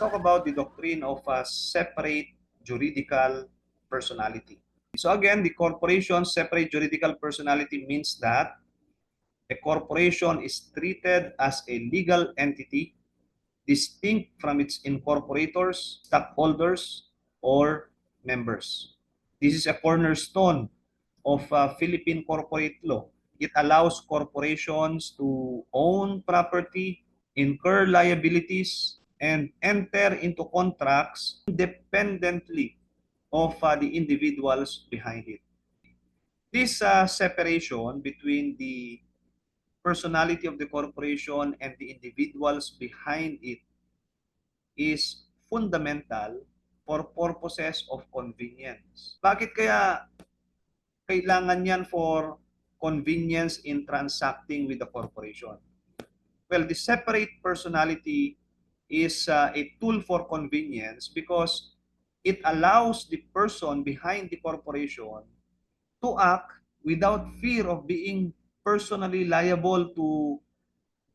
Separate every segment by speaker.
Speaker 1: talk about the doctrine of a separate juridical personality. So again, the corporation's separate juridical personality means that a corporation is treated as a legal entity distinct from its incorporators, stockholders, or members. This is a cornerstone of Philippine corporate law. It allows corporations to own property, incur liabilities, and enter into contracts independently of the individuals behind it. This separation between the personality of the corporation and the individuals behind it is fundamental for purposes of convenience. Bakit kaya kailangan yan for convenience in transacting with the corporation? Well, the separate personality is a tool for convenience because it allows the person behind the corporation to act without fear of being personally liable to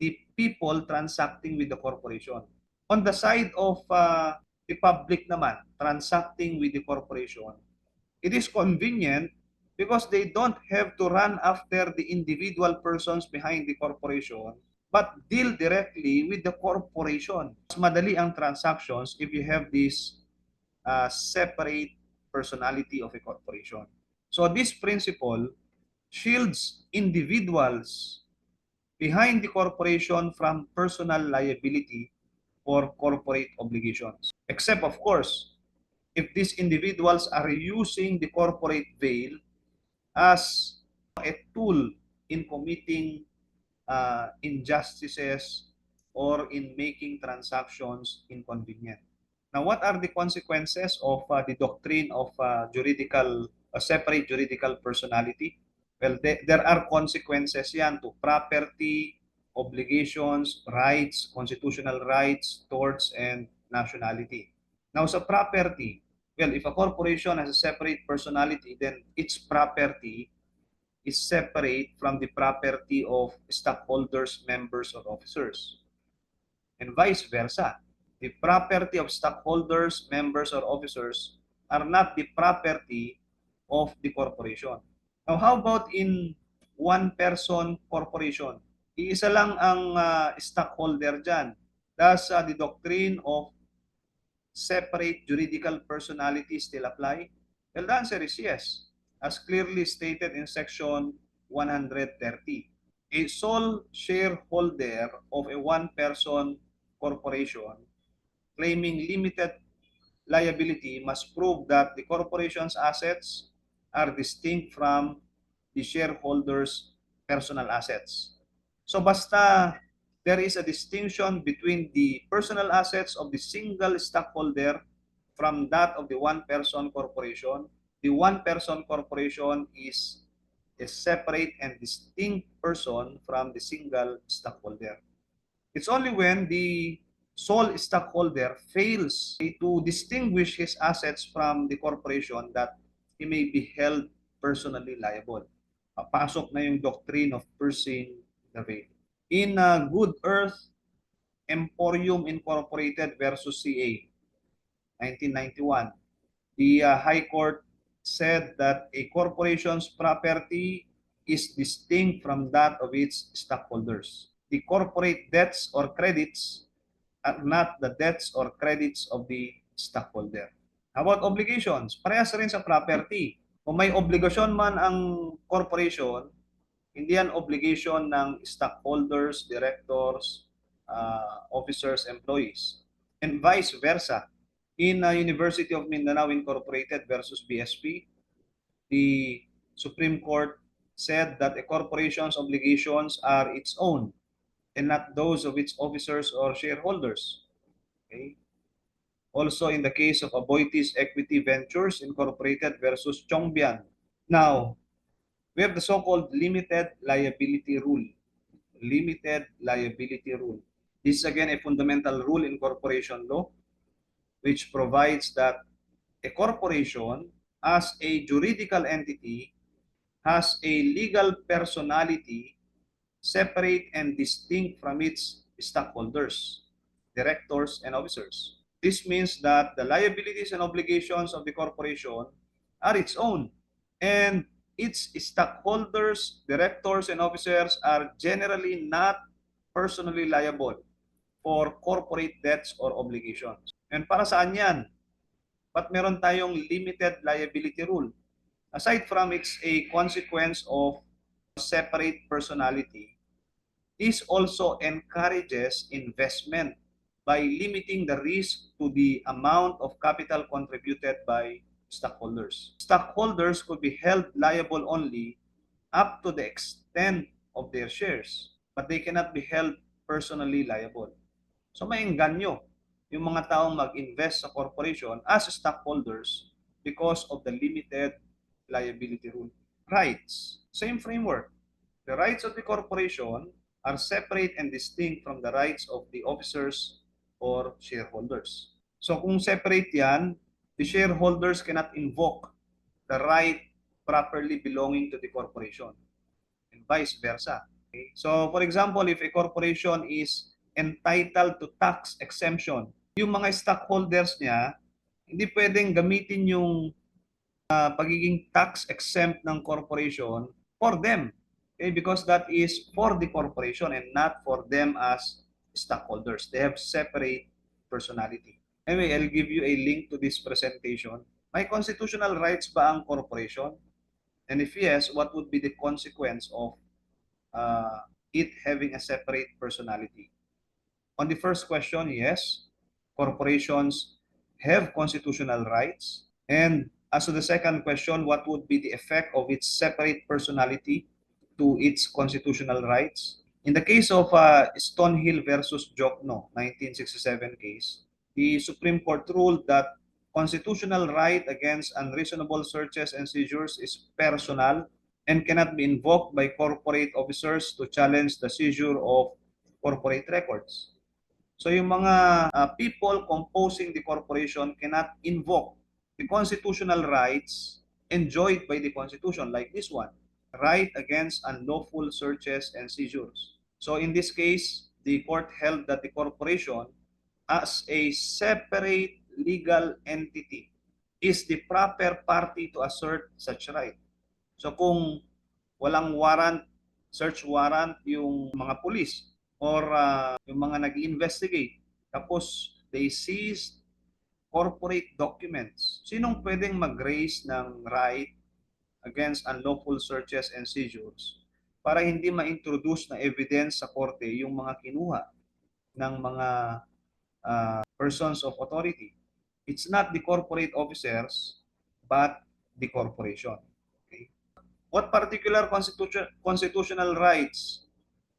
Speaker 1: the people transacting with the corporation. On the side of the public naman, transacting with the corporation, it is convenient because they don't have to run after the individual persons behind the corporation but deal directly with the corporation. Mas madali ang transactions if you have this separate personality of a corporation. So this principle shields individuals behind the corporation from personal liability for corporate obligations. Except, of course, if these individuals are using the corporate veil as a tool in committing injustices or in making transactions inconvenient. Now, what are the consequences of the doctrine of separate juridical personality? Well, there are consequences yan to property, obligations, rights, constitutional rights, torts, and nationality. Now, sa property, well, if a corporation has a separate personality, then its property is separate from the property of stockholders, members, or officers. And vice versa. The property of stockholders, members, or officers are not the property of the corporation. Now, how about in one-person corporation? Iisa lang ang stockholder dyan. Does the doctrine of separate juridical personality still apply? Well, the answer is yes, as clearly stated in section 130. A sole shareholder of a one-person corporation claiming limited liability must prove that the corporation's assets are distinct from the shareholder's personal assets. So basta there is a distinction between the personal assets of the single stockholder from that of the one-person corporation, the one-person corporation is a separate and distinct person from the single stockholder. It's only when the sole stockholder fails to distinguish his assets from the corporation that he may be held personally liable. Pasok na yung doctrine of piercing the veil. In Good Earth Emporium Incorporated versus CA, 1991, the High Court said that a corporation's property is distinct from that of its stockholders. The corporate debts or credits are not the debts or credits of the stockholder. How about obligations? Parehas rin sa property. Kung may obligasyon man ang corporation, hindi yan obligation ng stockholders, directors, officers, employees. And vice versa. In University of Mindanao Incorporated versus BSP, the Supreme Court said that a corporation's obligations are its own and not those of its officers or shareholders. Okay? Also in the case of Aboitiz Equity Ventures Incorporated versus Chongbian. Now, we have the so-called limited liability rule. Limited liability rule. This is again a fundamental rule in corporation law which provides that a corporation as a juridical entity has a legal personality separate and distinct from its stockholders, directors, and officers. This means that the liabilities and obligations of the corporation are its own, and its stockholders, directors, and officers are generally not personally liable for corporate debts or obligations. And para saan yan? But meron tayong limited liability rule. Aside from it's a consequence of separate personality, this also encourages investment by limiting the risk to the amount of capital contributed by stockholders. Stockholders could be held liable only up to the extent of their shares, but they cannot be held personally liable. So maengganyo yung mga taong mag-invest sa corporation as stockholders because of the limited liability rule. Rights, same framework. The rights of the corporation are separate and distinct from the rights of the officers or shareholders. So kung separate yan, the shareholders cannot invoke the right properly belonging to the corporation and vice versa. Okay? So for example, if a corporation is entitled to tax exemption, yung mga stockholders niya, hindi pwedeng gamitin yung pagiging tax exempt ng corporation for them. Okay? Because that is for the corporation and not for them as stockholders. They have separate personality. Anyway, I'll give you a link to this presentation. May constitutional rights ba ang corporation? And if yes, what would be the consequence of it having a separate personality? On the first question, yes, corporations have constitutional rights. And as to the second question, what would be the effect of its separate personality to its constitutional rights? In the case of Stonehill versus Jokno, 1967 case, the Supreme Court ruled that constitutional right against unreasonable searches and seizures is personal and cannot be invoked by corporate officers to challenge the seizure of corporate records. So yung mga people composing the corporation cannot invoke the constitutional rights enjoyed by the Constitution, like this one, right against unlawful searches and seizures. So in this case, the court held that the corporation, as a separate legal entity, is the proper party to assert such right. So kung walang warrant, search warrant yung mga police or yung mga nag-investigate, tapos they seized corporate documents, sinong pwedeng mag-raise ng right against unlawful searches and seizures para hindi ma-introduce na evidence sa korte yung mga kinuha ng mga persons of authority? It's not the corporate officers, but the corporation. Okay? What particular constitutional rights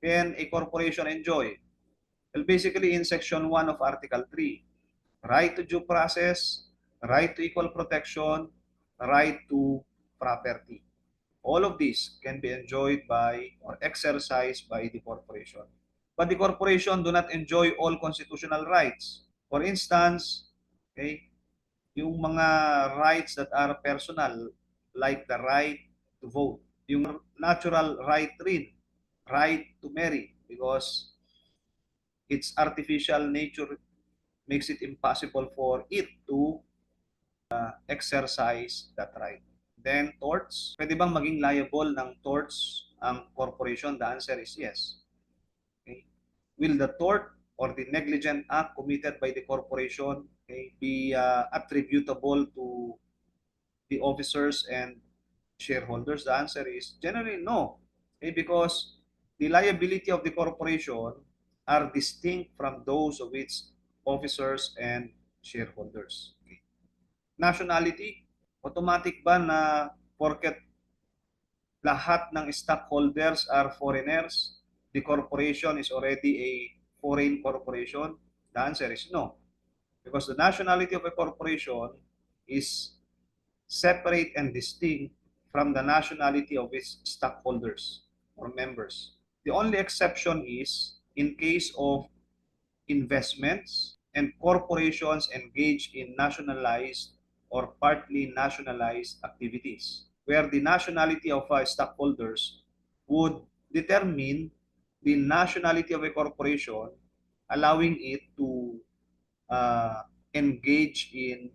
Speaker 1: can a corporation enjoy? Well, basically in Section 1 of Article 3, right to due process, right to equal protection, right to property. All of these can be enjoyed by or exercised by the corporation. But the corporation do not enjoy all constitutional rights. For instance, okay, yung mga rights that are personal, like the right to vote, yung natural right rin, right to marry, because its artificial nature makes it impossible for it to exercise that right. Then torts, pwede bang maging liable ng torts ang corporation? The answer is yes. Okay. Will the tort or the negligent act committed by the corporation, okay, be attributable to the officers and shareholders? The answer is generally no, okay, because the liability of the corporation are distinct from those of its officers and shareholders. Okay. Nationality, automatic ba na porket lahat ng stockholders are foreigners, the corporation is already a foreign corporation? The answer is no. Because the nationality of a corporation is separate and distinct from the nationality of its stockholders or members. The only exception is in case of investments and corporations engage in nationalized or partly nationalized activities, where the nationality of stockholders would determine the nationality of a corporation, allowing it to engage in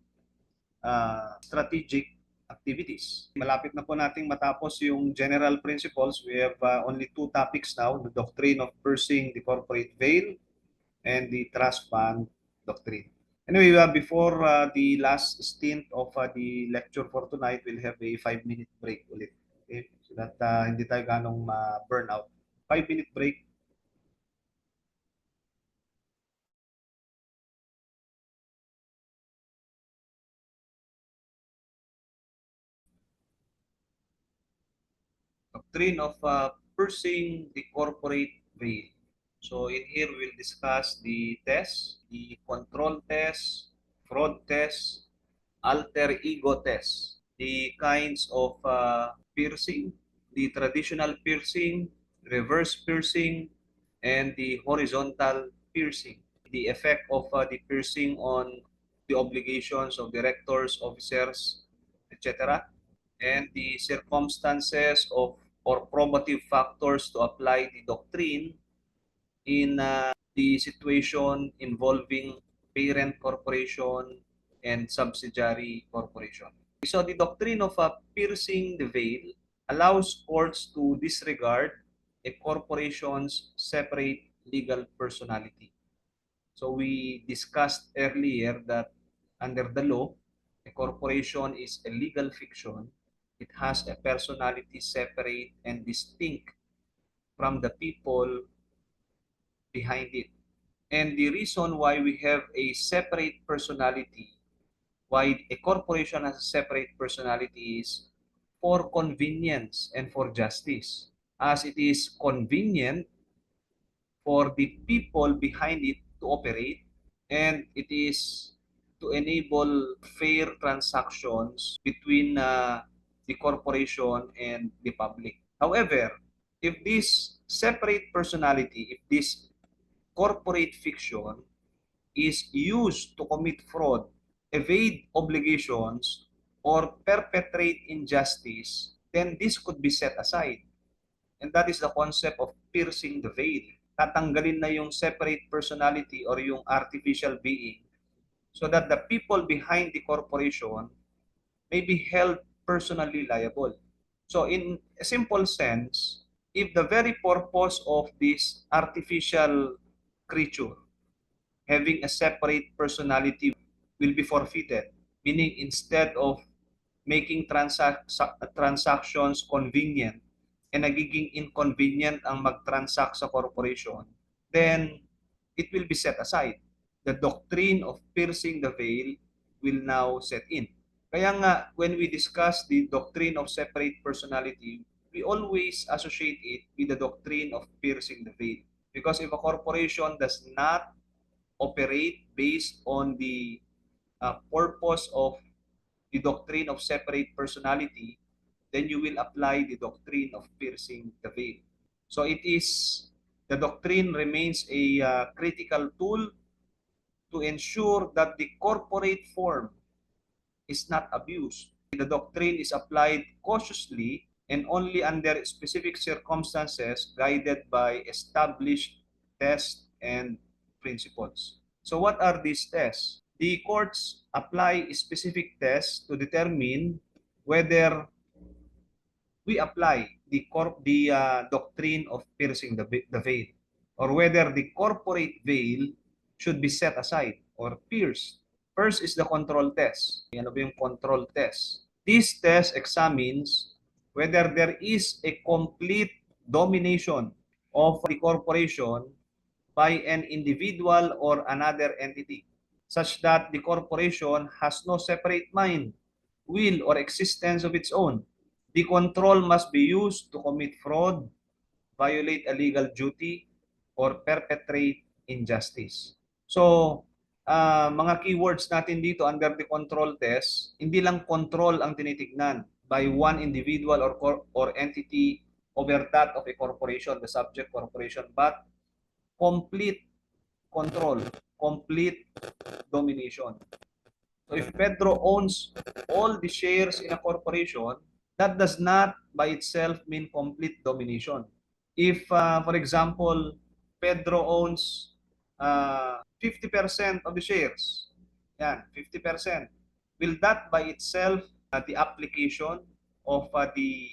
Speaker 1: strategic activities. Malapit na po nating matapos yung general principles. We have only two topics now, the doctrine of piercing the corporate veil and the trust fund doctrine. Anyway, before the last stint of the lecture for tonight, we'll have a 5-minute break ulit. Okay? So that hindi tayo ganong burn out. 5-minute break. Doctrine of piercing the corporate veil. So in here we'll discuss the test, the control test, fraud test, alter ego test, the kinds of piercing, the traditional piercing, reverse piercing, and the horizontal piercing. The effect of the piercing on the obligations of directors, officers, etc., and the circumstances of or probative factors to apply the doctrine in the situation involving parent corporation and subsidiary corporation. So the doctrine of piercing the veil allows courts to disregard a corporation's separate legal personality. So we discussed earlier that under the law, a corporation is a legal fiction. It has a personality separate and distinct from the people behind it. And the reason why we have a separate personality, why a corporation has a separate personality is for convenience and for justice. As it is convenient for the people behind it to operate, and it is to enable fair transactions between the corporation and the public. However, if this separate personality, if this corporate fiction is used to commit fraud, evade obligations, or perpetrate injustice, then this could be set aside. And that is the concept of piercing the veil. Tatanggalin na yung separate personality or yung artificial being so that the people behind the corporation may be held personally liable. So in a simple sense, if the very purpose of this artificial creature having a separate personality will be forfeited, meaning instead of making transactions convenient, nagiging inconvenient ang mag-transact sa corporation, then it will be set aside. The doctrine of piercing the veil will now set in. Kaya nga, when we discuss the doctrine of separate personality, we always associate it with the doctrine of piercing the veil. Because if a corporation does not operate based on the purpose of the doctrine of separate personality, then you will apply the doctrine of piercing the veil. So the doctrine remains a critical tool to ensure that the corporate form is not abused. The doctrine is applied cautiously and only under specific circumstances guided by established tests and principles. So what are these tests? The courts apply specific tests to determine whether we apply the doctrine of piercing the veil, or whether the corporate veil should be set aside or pierced. First is the control test. Ano ba yung control test? This test examines whether there is a complete domination of the corporation by an individual or another entity, such that the corporation has no separate mind, will, or existence of its own. The control must be used to commit fraud, violate a legal duty, or perpetrate injustice. So, mga keywords natin dito under the control test, hindi lang control ang tinitignan by one individual or entity over that of a corporation, the subject corporation, but complete control, complete domination. So if Pedro owns all the shares in a corporation, that does not by itself mean complete domination. If, for example, Pedro owns 50% of the shares, Yan, 50%. Will that by itself the application of the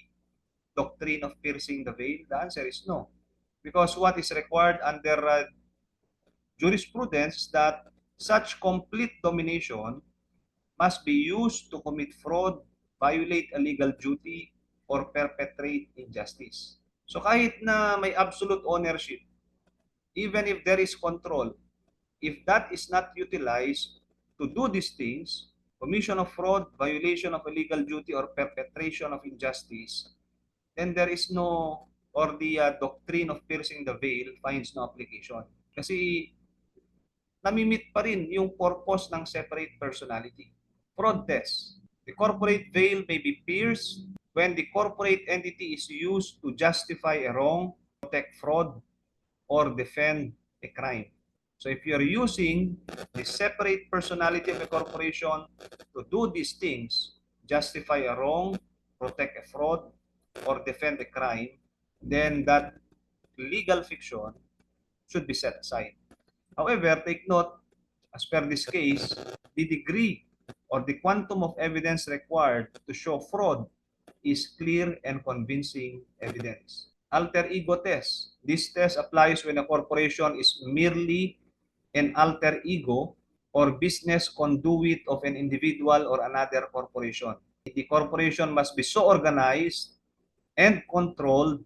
Speaker 1: doctrine of piercing the veil? The answer is no. Because what is required under jurisprudence is that such complete domination must be used to commit fraud, violate a legal duty, or perpetrate injustice. So kahit na may absolute ownership, even if there is control, if that is not utilized to do these things, commission of fraud, violation of a legal duty, or perpetration of injustice, then there is no, or the doctrine of piercing the veil finds no application. Kasi namimit pa rin yung purpose ng separate personality. Fraud test. The corporate veil may be pierced when the corporate entity is used to justify a wrong, protect fraud, or defend a crime. So if you're using the separate personality of a corporation to do these things, justify a wrong, protect a fraud, or defend a crime, then that legal fiction should be set aside. However, take note, as per this case, the degree or the quantum of evidence required to show fraud is clear and convincing evidence. Alter ego test. This test applies when a corporation is merely an alter ego or business conduit of an individual or another corporation. The corporation must be so organized and controlled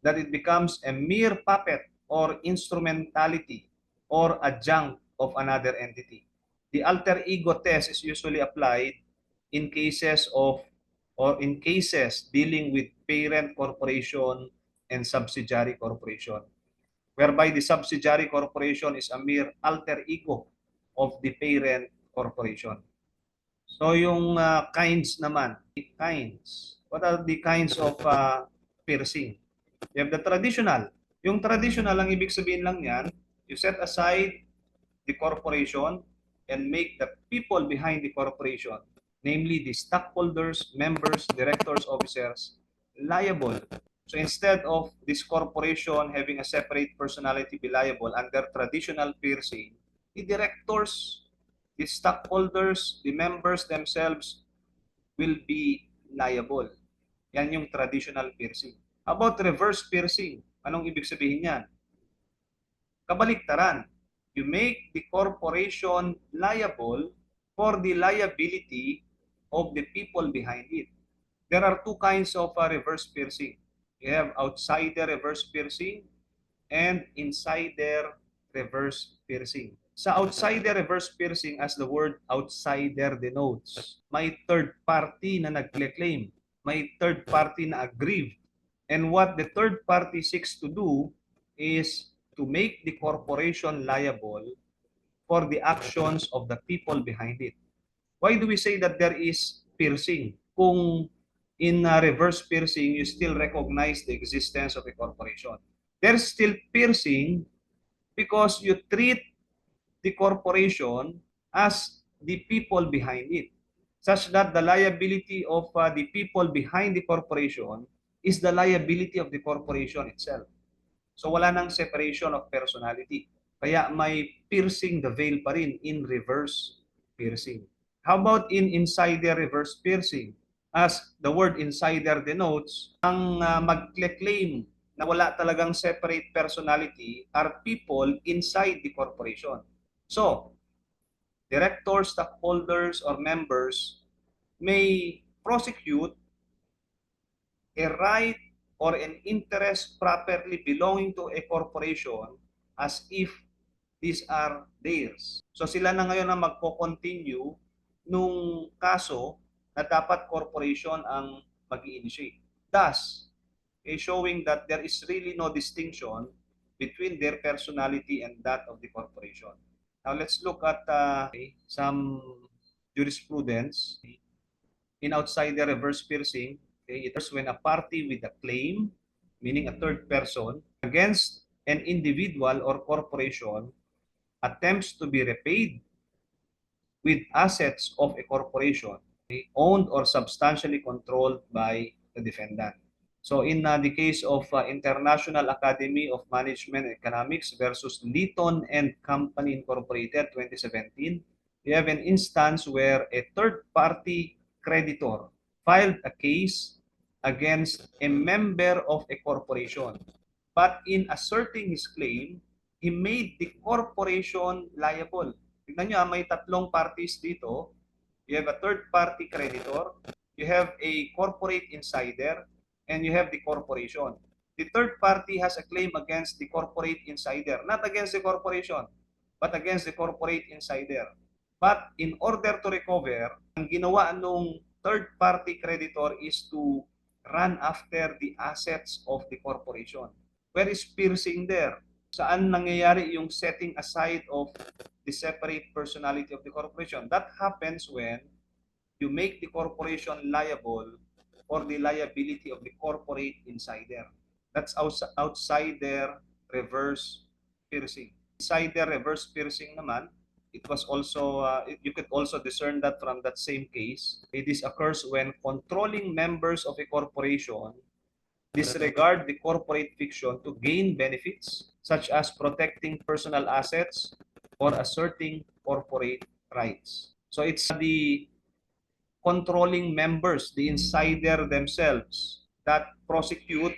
Speaker 1: that it becomes a mere puppet or instrumentality or adjunct of another entity. The alter ego test is usually applied in cases of or in cases dealing with parent corporation and subsidiary corporation, whereby the subsidiary corporation is a mere alter ego of the parent corporation. So yung kinds naman, kinds. What are the kinds of piercing? You have the traditional. Yung traditional, ang ibig sabihin lang yan, you set aside the corporation and make the people behind the corporation, namely the stockholders, members, directors, officers, liable. So instead of this corporation having a separate personality be liable under traditional piercing, the directors, the stockholders, the members themselves will be liable. Yan yung traditional piercing. How about reverse piercing? Anong ibig sabihin yan? Kabaliktaran. You make the corporation liable for the liability of the people behind it. There are two kinds of reverse piercing. You have outsider reverse piercing and insider reverse piercing. Sa outsider reverse piercing, as the word outsider denotes, may third party na nag-claim, may third party na aggrieved. And what the third party seeks to do is to make the corporation liable for the actions of the people behind it. Why do we say that there is piercing? Kung in reverse piercing, you still recognize the existence of a corporation. There's still piercing because you treat the corporation as the people behind it, such that the liability of the people behind the corporation is the liability of the corporation itself. So wala nang separation of personality. Kaya may piercing the veil pa rin in reverse piercing. How about in insider reverse piercing? As the word insider denotes, ang mag-claim na wala talagang separate personality are people inside the corporation. So, directors, stockholders, or members may prosecute a right or an interest properly belonging to a corporation as if these are theirs. So sila na ngayon ang magko-continue nung kaso na dapat corporation ang mag-i-initiate. Thus, showing that there is really no distinction between their personality and that of the corporation. Now let's look at some jurisprudence in outsider reverse piercing. It is when a party with a claim, meaning a third person, against an individual or corporation attempts to be repaid with assets of a corporation owned or substantially controlled by the defendant. So in the case of International Academy of Management and Economics versus Leeton and Company Incorporated 2017, you have an instance where a third-party creditor filed a case against a member of a corporation. But in asserting his claim, he made the corporation liable. Tignan nyo, may tatlong parties dito. You have a third-party creditor, you have a corporate insider, and you have the corporation. The third party has a claim against the corporate insider, not against the corporation, but against the corporate insider. But in order to recover, ang ginawa nung third-party creditor is to run after the assets of the corporation. Where is piercing there? Saan nangyayari yung setting aside of the separate personality of the corporation? That happens when you make the corporation liable for the liability of the corporate insider. That's outsider reverse piercing. Insider reverse piercing naman, it was also, you could also discern that from that same case. This occurs when controlling members of a corporation disregard the corporate fiction to gain benefits, such as protecting personal assets or asserting corporate rights. So it's the controlling members, the insider themselves, that prosecute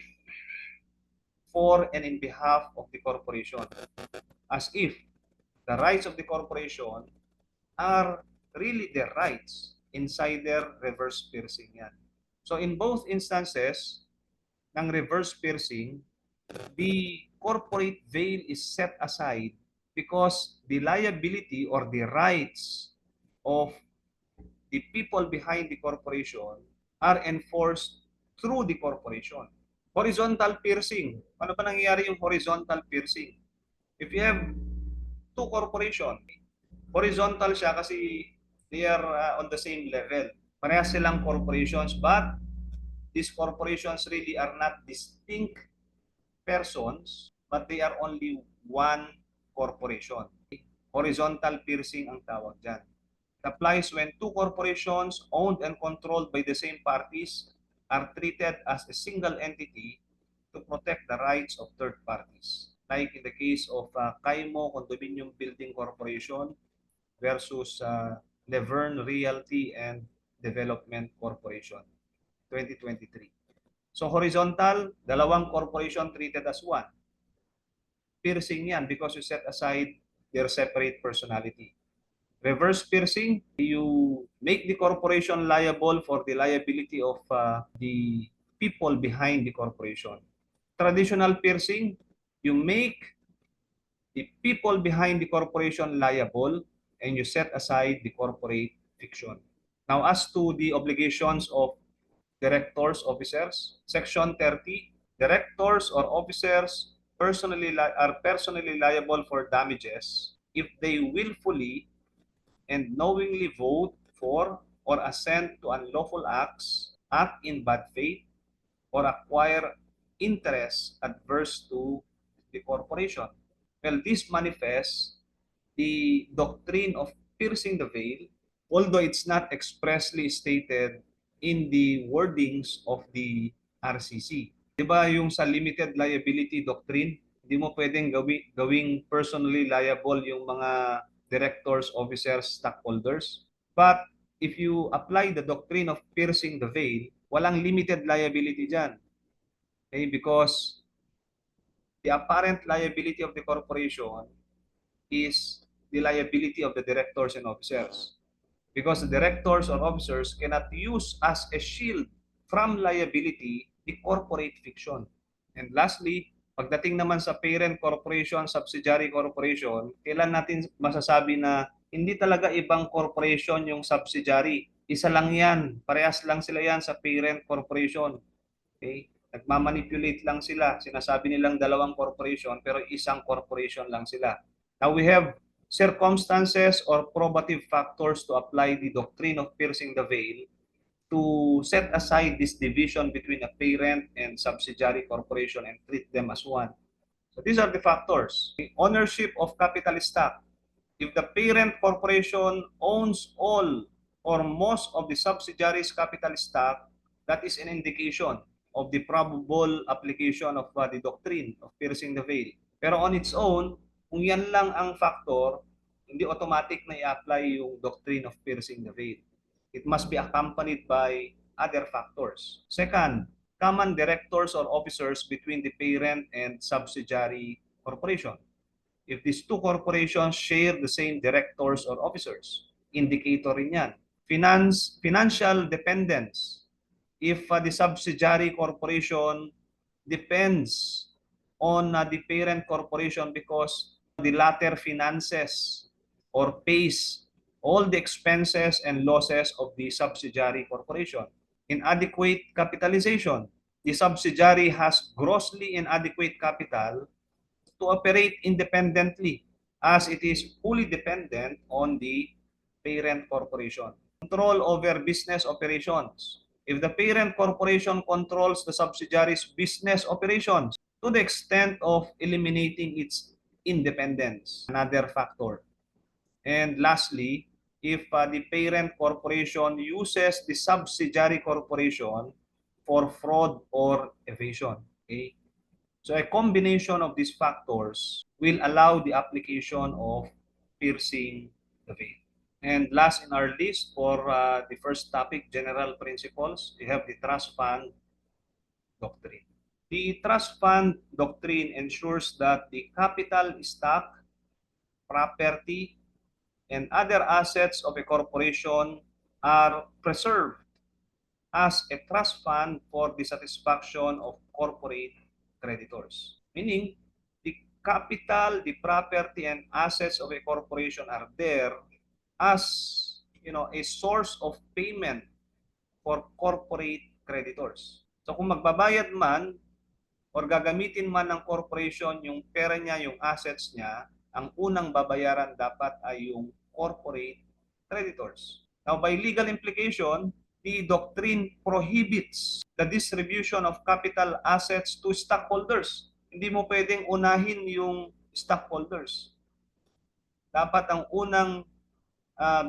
Speaker 1: for and in behalf of the corporation, as if the rights of the corporation are really their rights. Insider reverse piercing yan. So in both instances ng reverse piercing, the corporate veil is set aside because the liability or the rights of the people behind the corporation are enforced through the corporation. Horizontal piercing. Ano ba nangyayari yung horizontal piercing? If you have two corporation, horizontal siya kasi they are on the same level. Parehas silang corporations, but these corporations really are not distinct persons, but they are only one corporation. Horizontal piercing ang tawag dyan. It applies when two corporations owned and controlled by the same parties are treated as a single entity to protect the rights of third parties. Like in the case of Kaimo Condominium Building Corporation versus Leverne Realty and Development Corporation, 2023. So horizontal, dalawang corporation treated as one. Piercing yan because you set aside their separate personality. Reverse piercing, you make the corporation liable for the liability of the people behind the corporation. Traditional piercing, you make the people behind the corporation liable and you set aside the corporate fiction. Now, as to the obligations of directors, officers, Section 30, directors or officers are personally liable for damages if they willfully and knowingly vote for or assent to unlawful acts, act in bad faith, or acquire interest adverse to the corporation. Well, this manifests the doctrine of piercing the veil, although it's not expressly stated in the wordings of the RCC. Diba yung sa limited liability doctrine, hindi mo pwedeng gawing personally liable yung mga directors, officers, stockholders. But if you apply the doctrine of piercing the veil, walang limited liability dyan. Okay? Because the apparent liability of the corporation is the liability of the directors and officers. Because the directors or officers cannot use as a shield from liability the corporate fiction. And lastly, pagdating naman sa parent corporation, subsidiary corporation, kailan natin masasabi na hindi talaga ibang corporation yung subsidiary? Isa lang yan. Parehas lang sila yan sa parent corporation. Okay? Nagmamanipulate lang sila. Sinasabi nilang dalawang corporation pero isang corporation lang sila. Now we have circumstances or probative factors to apply the doctrine of piercing the veil to set aside this division between a parent and subsidiary corporation and treat them as one. So these are the factors. The ownership of capital stock. If the parent corporation owns all or most of the subsidiaries' capital stock, that is an indication of the probable application of the doctrine of piercing the veil. Pero on its own, kung yan lang ang factor, hindi automatic na i-apply yung doctrine of piercing the veil. It must be accompanied by other factors. Second, common directors or officers between the parent and subsidiary corporation. If these two corporations share the same directors or officers, indicator rin yan. Financial dependence. If the subsidiary corporation depends on the parent corporation because the latter finances or pays all the expenses and losses of the subsidiary corporation. Inadequate capitalization. The subsidiary has grossly inadequate capital to operate independently as it is fully dependent on the parent corporation. Control over business operations. If the parent corporation controls the subsidiary's business operations to the extent of eliminating its independence, another factor. And lastly, if the parent corporation uses the subsidiary corporation for fraud or evasion. Okay? So a combination of these factors will allow the application of piercing the veil. And last in our list for the first topic, general principles, we have the trust fund doctrine. The trust fund doctrine ensures that the capital stock, property, and other assets of a corporation are preserved as a trust fund for the satisfaction of corporate creditors. Meaning, the capital, the property, and assets of a corporation are there as a source of payment for corporate creditors. So kung magbabayad man or gagamitin man ng corporation yung pera niya, yung assets niya, ang unang babayaran dapat ay yung corporate creditors. Now, by legal implication, the doctrine prohibits the distribution of capital assets to stockholders. Hindi mo pwedeng unahin yung stockholders. Dapat ang unang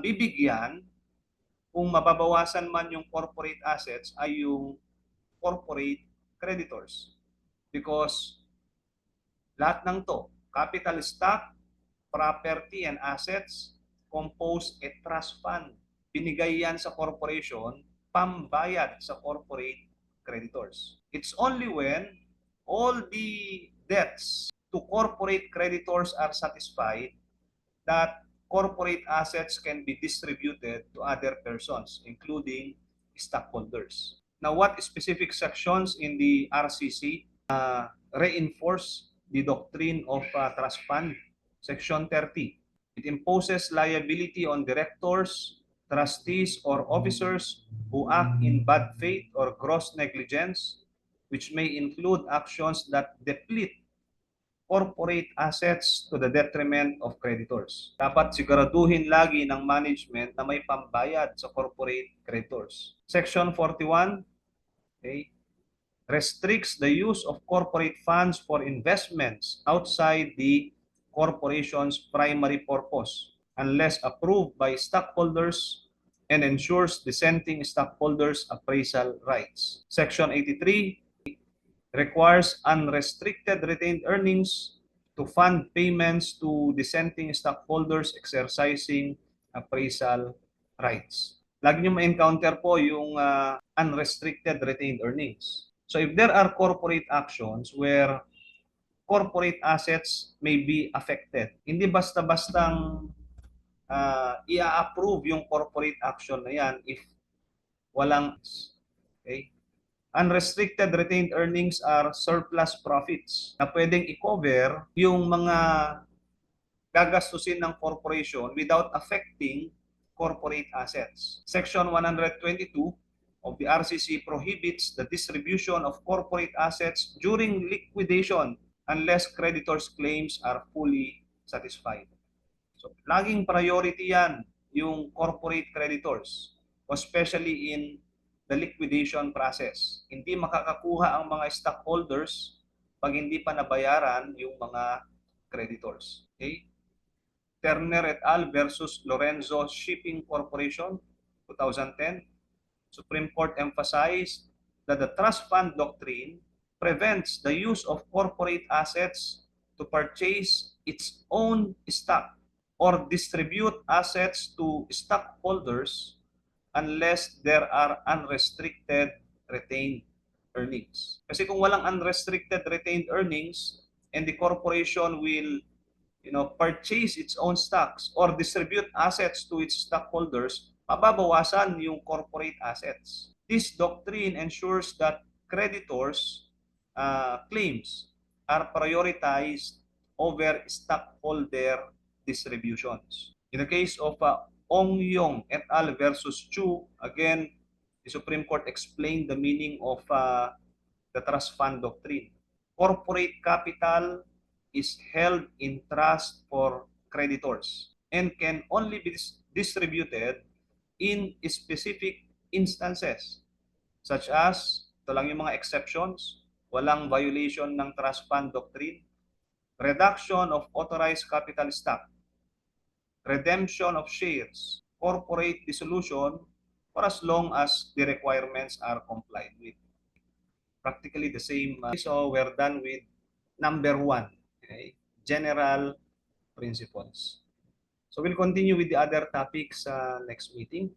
Speaker 1: bibigyan kung mababawasan man yung corporate assets ay yung corporate creditors. Because lahat ng to, capital stock, property, and assets compose a trust fund. Binigay yan sa corporation, pambayad sa corporate creditors. It's only when all the debts to corporate creditors are satisfied that corporate assets can be distributed to other persons, including stockholders. Now, what specific sections in the RCC reinforce the doctrine of trust fund? Section 30. It imposes liability on directors, trustees, or officers who act in bad faith or gross negligence, which may include actions that deplete corporate assets to the detriment of creditors. Dapat siguraduhin lagi ng management na may pambayad sa corporate creditors. Section 41, okay, restricts the use of corporate funds for investments outside the corporation's primary purpose unless approved by stockholders and ensures dissenting stockholders' appraisal rights. Section 83 requires unrestricted retained earnings to fund payments to dissenting stockholders exercising appraisal rights. Lagi nyo ma-encounter po yung unrestricted retained earnings. So if there are corporate actions where corporate assets may be affected, hindi basta-bastang i-approve yung corporate action na yan if walang, okay? Unrestricted retained earnings are surplus profits na pwedeng i-cover yung mga gagastusin ng corporation without affecting corporate assets. Section 122 of the RCC prohibits the distribution of corporate assets during liquidation unless creditors' claims are fully satisfied. So, laging priority yan yung corporate creditors, especially in the liquidation process. Hindi makakakuha ang mga stockholders pag hindi pa nabayaran yung mga creditors. Okay? Turner et al. Versus Lorenzo Shipping Corporation, 2010. Supreme Court emphasized that the trust fund doctrine prevents the use of corporate assets to purchase its own stock or distribute assets to stockholders unless there are unrestricted retained earnings. Kasi kung walang unrestricted retained earnings and the corporation will purchase its own stocks or distribute assets to its stockholders, mababawasan yung corporate assets. This doctrine ensures that creditors' claims are prioritized over stockholder distributions. In the case of Ong Yong et al. Versus Chu, again, the Supreme Court explained the meaning of the trust fund doctrine. Corporate capital is held in trust for creditors and can only be distributed in specific instances, such as, ito lang yung mga exceptions, walang violation ng trust fund doctrine, reduction of authorized capital stock, redemption of shares, corporate dissolution, for as long as the requirements are complied with. Practically the same. So we're done with number 1, okay? General principles. So we'll continue with the other topics next meeting.